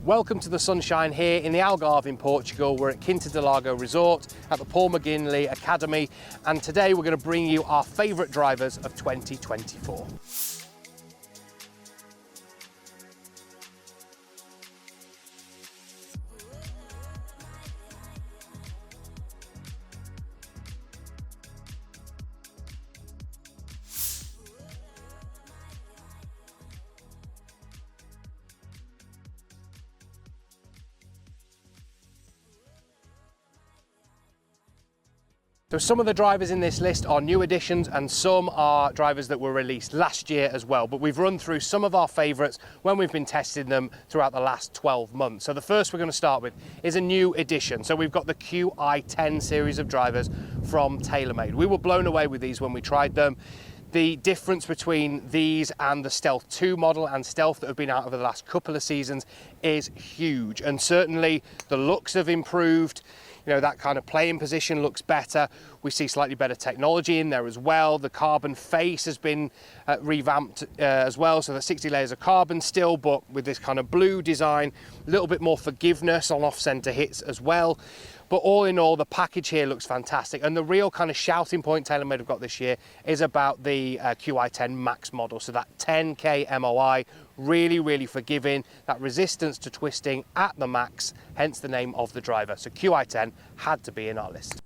Welcome to the sunshine here in the Algarve in Portugal. We're at Quinta de Lago Resort at the Paul McGinley Academy, and today we're going to bring you our favourite drivers of 2024. So some of the drivers in this list are new additions and some are drivers that were released last year as well, but we've run through some of our favourites when we've been testing them throughout the last 12 months. So the first we're going to start with is a new addition. So we've got the Qi10 series of drivers from TaylorMade. We were blown away with these when we tried them. The difference between these and the Stealth 2 model and Stealth that have been out over the last couple of seasons is huge, and certainly the looks have improved. You know, that kind of playing position looks better. We see slightly better technology in there as well. The carbon face has been revamped as well. So the 60 layers of carbon still, but with this kind of blue design, a little bit more forgiveness on off-center hits as well. But all in all, the package here looks fantastic. And the real kind of shouting point TaylorMade have got this year is about the Qi10 Max model. So that 10K MOI, really, really forgiving, that resistance to twisting at the max, hence the name of the driver. So Qi10 had to be in our list.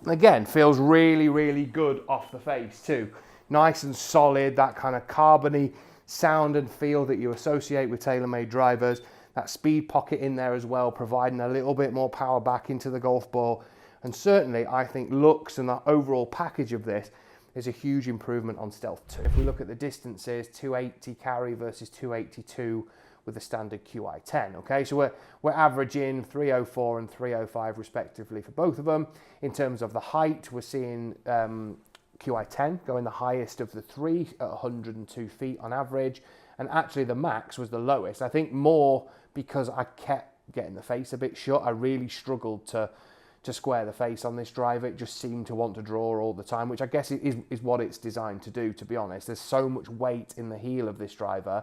Again, feels really, really good off the face too. Nice and solid, that kind of carbony sound and feel that you associate with TaylorMade drivers. That speed pocket in there as well, providing a little bit more power back into the golf ball. And certainly, I think looks and the overall package of this is a huge improvement on Stealth 2. If we look at the distances, 280 carry versus 282 with the standard Qi10, okay? So we're averaging 304 and 305 respectively for both of them. In terms of the height, we're seeing Qi10 going the highest of the three at 102 feet on average. And actually the Max was the lowest. I think more because I kept getting the face a bit shut. I really struggled to square the face on this driver. It just seemed to want to draw all the time, which I guess is what it's designed to do, to be honest. There's so much weight in the heel of this driver.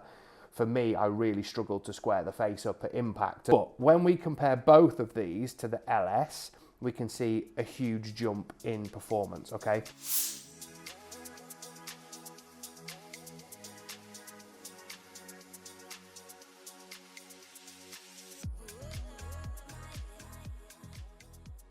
For me, I really struggled to square the face up at impact. But when we compare both of these to the LS, we can see a huge jump in performance, okay?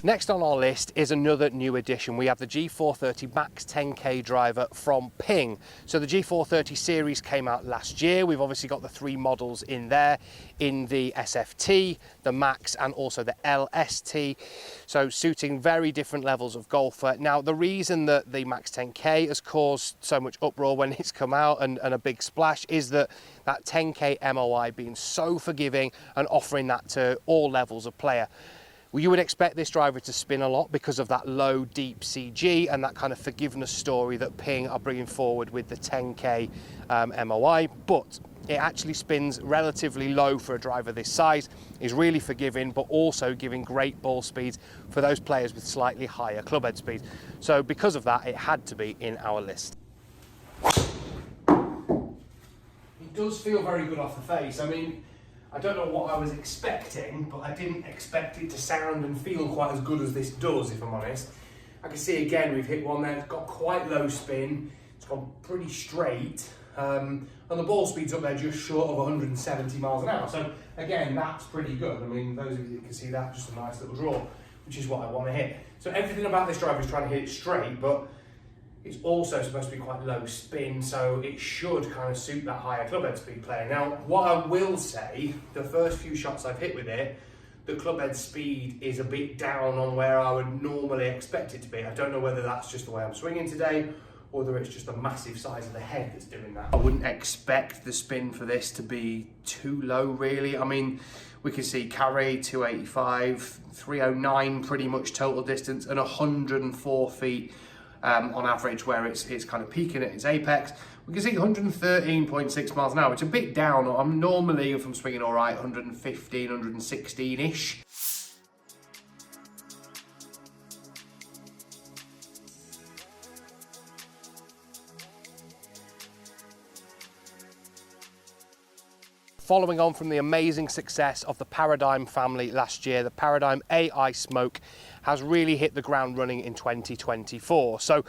Next on our list is another new addition. We have the G430 Max 10K driver from Ping. So the G430 series came out last year. We've obviously got the three models in there, in the SFT, the Max, and also the LST. So suiting very different levels of golfer. Now, the reason that the Max 10K has caused so much uproar when it's come out and a big splash is that 10K MOI being so forgiving and offering that to all levels of player. Well, you would expect this driver to spin a lot because of that low, deep CG and that kind of forgiveness story that Ping are bringing forward with the 10K MOI, but it actually spins relatively low for a driver this size, is really forgiving, but also giving great ball speeds for those players with slightly higher clubhead speeds. So because of that, it had to be in our list. It does feel very good off the face. I mean, I don't know what I was expecting, but I didn't expect it to sound and feel quite as good as this does, if I'm honest. I can see again, we've hit one there, it's got quite low spin, it's gone pretty straight, and the ball speed's up there just short of 170 miles an hour. So again, that's pretty good. I mean, those of you that can see that, just a nice little draw, which is what I want to hit. So everything about this driver is trying to hit it straight, but it's also supposed to be quite low spin, so it should kind of suit that higher clubhead speed player. Now, what I will say, the first few shots I've hit with it, the clubhead speed is a bit down on where I would normally expect it to be. I don't know whether that's just the way I'm swinging today, or whether it's just the massive size of the head that's doing that. I wouldn't expect the spin for this to be too low, really. I mean, we can see carry 285, 309 pretty much total distance, and 104 feet on average where it's kind of peaking at its apex. We can see 113.6 miles an hour. It's a bit down. I'm normally, if I'm swinging all right, 115, 116-ish. following on from the amazing success of the Paradigm family last year, the Paradigm Ai Smoke has really hit the ground running in 2024. So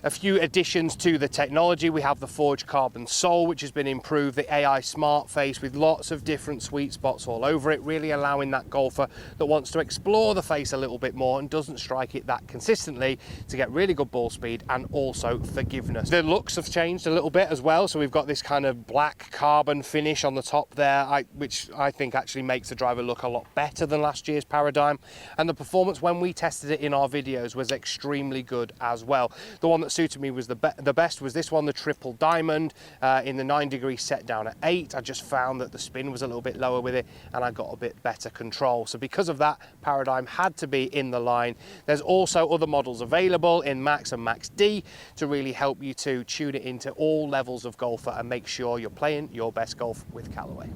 a few additions to the technology. We have the forged carbon sole, which has been improved, the AI smart face with lots of different sweet spots all over it, really allowing that golfer that wants to explore the face a little bit more and doesn't strike it that consistently to get really good ball speed and also forgiveness. The looks have changed a little bit as well. So we've got this kind of black carbon finish on the top there, which I think actually makes the driver look a lot better than last year's Paradigm. And the performance when we tested it in our videos was extremely good as well. The one that suited me was the best was this one, the triple diamond in the 9-degree set down at 8. I just found that the spin was a little bit lower with it and I got a bit better control. So because of that, Paradigm had to be in the line. There's also other models available in Max and Max D to really help you to tune it into all levels of golfer and make sure you're playing your best golf with Callaway.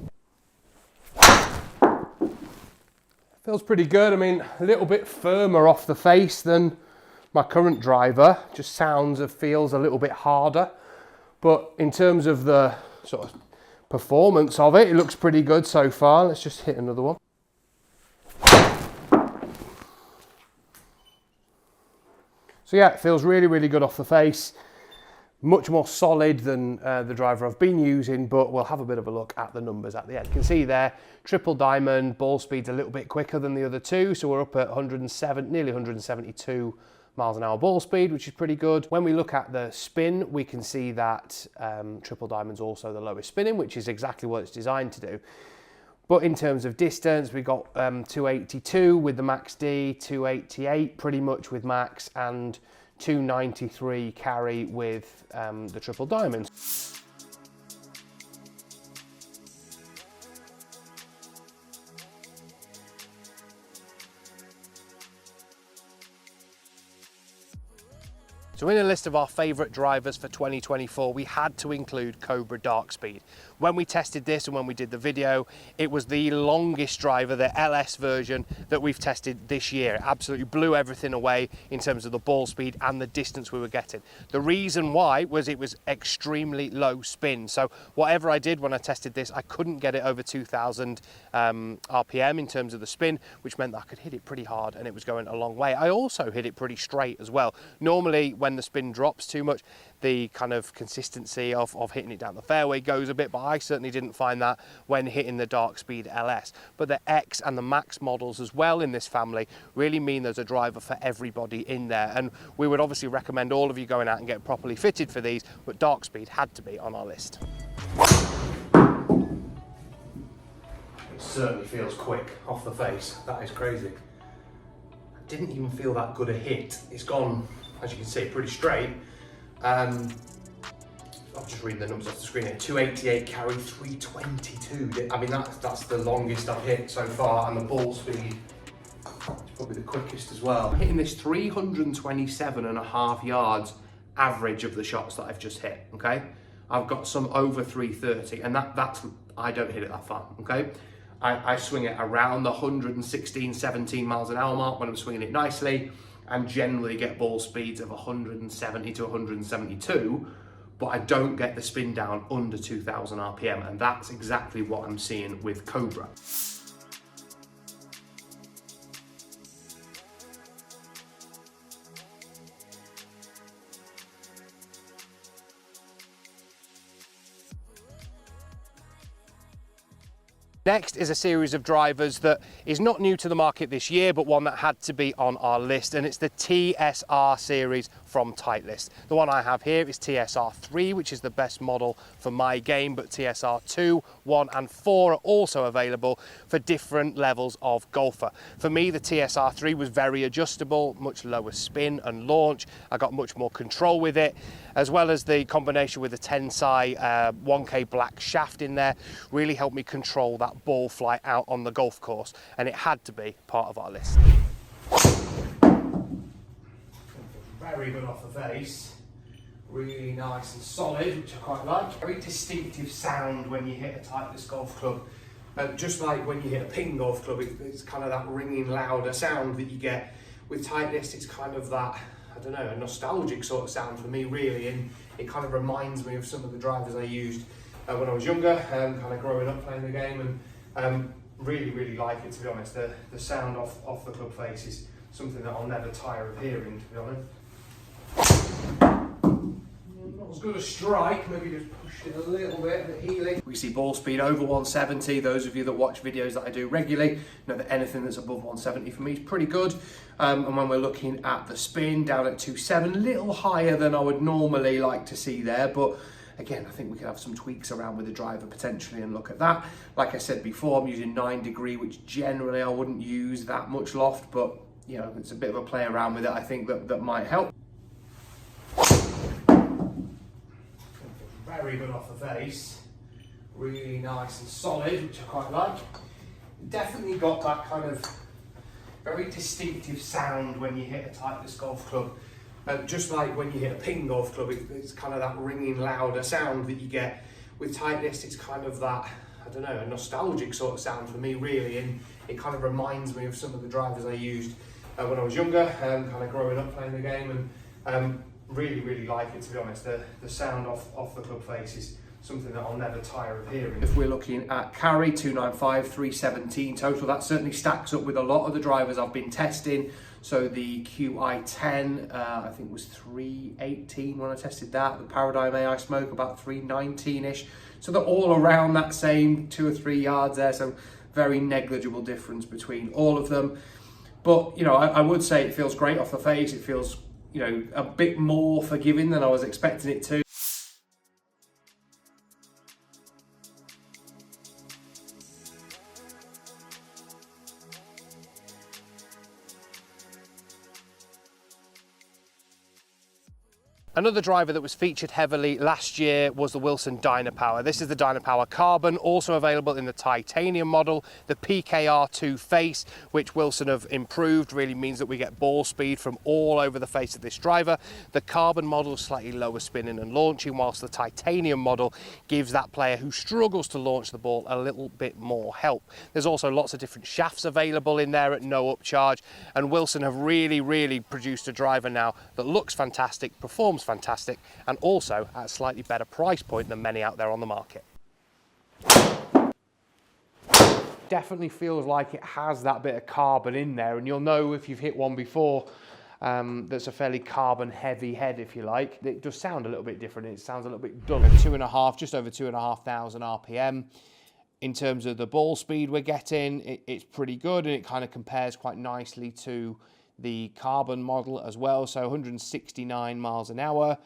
Feels pretty good. I mean, a little bit firmer off the face than my current driver. Just feels a little bit harder, but in terms of the sort of performance of it, it looks pretty good so far. Let's just hit another one. So yeah, it feels really, really good off the face. Much more solid than the driver I've been using, but we'll have a bit of a look at the numbers at the end. You can see there, triple diamond, ball speed's a little bit quicker than the other two, so we're up at 107, nearly 172 miles an hour ball speed, which is pretty good. When we look at the spin, we can see that triple diamond's also the lowest spinning, which is exactly what it's designed to do. But in terms of distance, we got 282 with the Max D, 288 pretty much with Max, and 293 carry with the triple diamond. So in a list of our favourite drivers for 2024, we had to include COBRA DarkSpeed. When we tested this and when we did the video, it was the longest driver, the LS version, that we've tested this year. It absolutely blew everything away in terms of the ball speed and the distance we were getting. The reason why was it was extremely low spin. So whatever I did when I tested this, I couldn't get it over 2000 RPM in terms of the spin, which meant that I could hit it pretty hard and it was going a long way. I also hit it pretty straight as well. Normally, when the spin drops too much, the kind of consistency of hitting it down the fairway goes a bit, but I certainly didn't find that when hitting the DarkSpeed LS. But the X and the Max models as well in this family really mean there's a driver for everybody in there. And we would obviously recommend all of you going out and get properly fitted for these, but DarkSpeed had to be on our list. It certainly feels quick off the face. That is crazy. I didn't even feel that good a hit. It's gone, as you can see, pretty straight. I'm just reading the numbers off the screen here. 288 carry, 322. I mean, that's the longest I've hit so far, and the ball speed is probably the quickest as well. I'm hitting this 327.5 yards average of the shots that I've just hit, okay? I've got some over 330, and that's I don't hit it that far, okay? I swing it around the 116, 17 miles an hour mark when I'm swinging it nicely, and generally get ball speeds of 170 to 172, but I don't get the spin down under 2000 RPM, and that's exactly what I'm seeing with COBRA. Next is a series of drivers that is not new to the market this year, but one that had to be on our list, and it's the TSR series from Titleist. The one I have here is TSR 3, which is the best model for my game, but TSR 2, 1 and 4 are also available for different levels of golfer. For me, the TSR 3 was very adjustable, much lower spin and launch. I got much more control with it, as well as the combination with the Tensai 1K black shaft in there really helped me control that ball flight out on the golf course, and it had to be part of our list. Very good off the face, really nice and solid, which I quite like. Very distinctive sound when you hit a Titleist golf club, and just like when you hit a Ping golf club, it's kind of that ringing louder sound that you get. With Titleist, it's kind of that, I don't know, a nostalgic sort of sound for me really, and it kind of reminds me of some of the drivers I used when I was younger, kind of growing up playing the game, and really like it, to be honest. The sound off the club face is something that I'll never tire of hearing, to be honest. Not as good a strike, maybe just pushed it a little bit, a bit healing. We see ball speed over 170. Those of you that watch videos that I do regularly know that anything that's above 170 for me is pretty good. And when we're looking at the spin, down at 2.7, a little higher than I would normally like to see there, but again, I think we could have some tweaks around with the driver potentially and look at that. Like I said before, I'm using 9 degree, which generally I wouldn't use that much loft, but you know, it's a bit of a play around with it. I think that might help. Very good off the face, really nice and solid, which I quite like. Definitely got that kind of very distinctive sound when you hit a Titleist golf club. Just like when you hit a ping golf club, it's kind of that ringing, louder sound that you get. With Titleist, it's kind of that, I don't know, a nostalgic sort of sound for me, really, and it kind of reminds me of some of the drivers I used when I was younger, kind of growing up playing the game, and really like it, to be honest. The sound off the club face is something that I'll never tire of hearing. If we're looking at carry, 295, 317 total, that certainly stacks up with a lot of the drivers I've been testing. So the Qi10, I think was 318 when I tested that. The Paradigm Ai Smoke about 319-ish. So they're all around that same 2 or 3 yards there. So very negligible difference between all of them. But, you know, I would say it feels great off the face. It feels, you know, a bit more forgiving than I was expecting it to. Another driver that was featured heavily last year was the Wilson DynaPower. This is the DynaPower Carbon, also available in the titanium model. The PKR2 face, which Wilson have improved, really means that we get ball speed from all over the face of this driver. The Carbon model is slightly lower spinning and launching, whilst the titanium model gives that player who struggles to launch the ball a little bit more help. There's also lots of different shafts available in there at no upcharge, and Wilson have really produced a driver now that looks fantastic, performs fantastic, and also at a slightly better price point than many out there on the market. Definitely feels like it has that bit of carbon in there, and you'll know if you've hit one before that's a fairly carbon heavy head, if you like. It does sound a little bit different. It sounds a little bit dull. 2.5, just over 2,500 RPM. In terms of the ball speed we're getting, it's pretty good, and it kind of compares quite nicely to the Carbon model as well. So 169 miles an hour,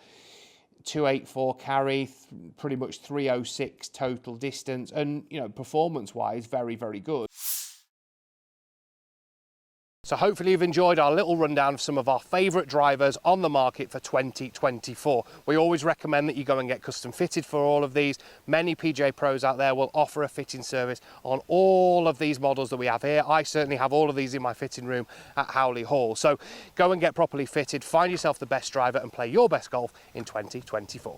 284 carry, pretty much 306 total distance, and you know, performance wise, very good. So hopefully you've enjoyed our little rundown of some of our favourite drivers on the market for 2024. We always recommend that you go and get custom fitted for all of these. Many PGA pros out there will offer a fitting service on all of these models that we have here. I certainly have all of these in my fitting room at Howley Hall. So go and get properly fitted, find yourself the best driver and play your best golf in 2024.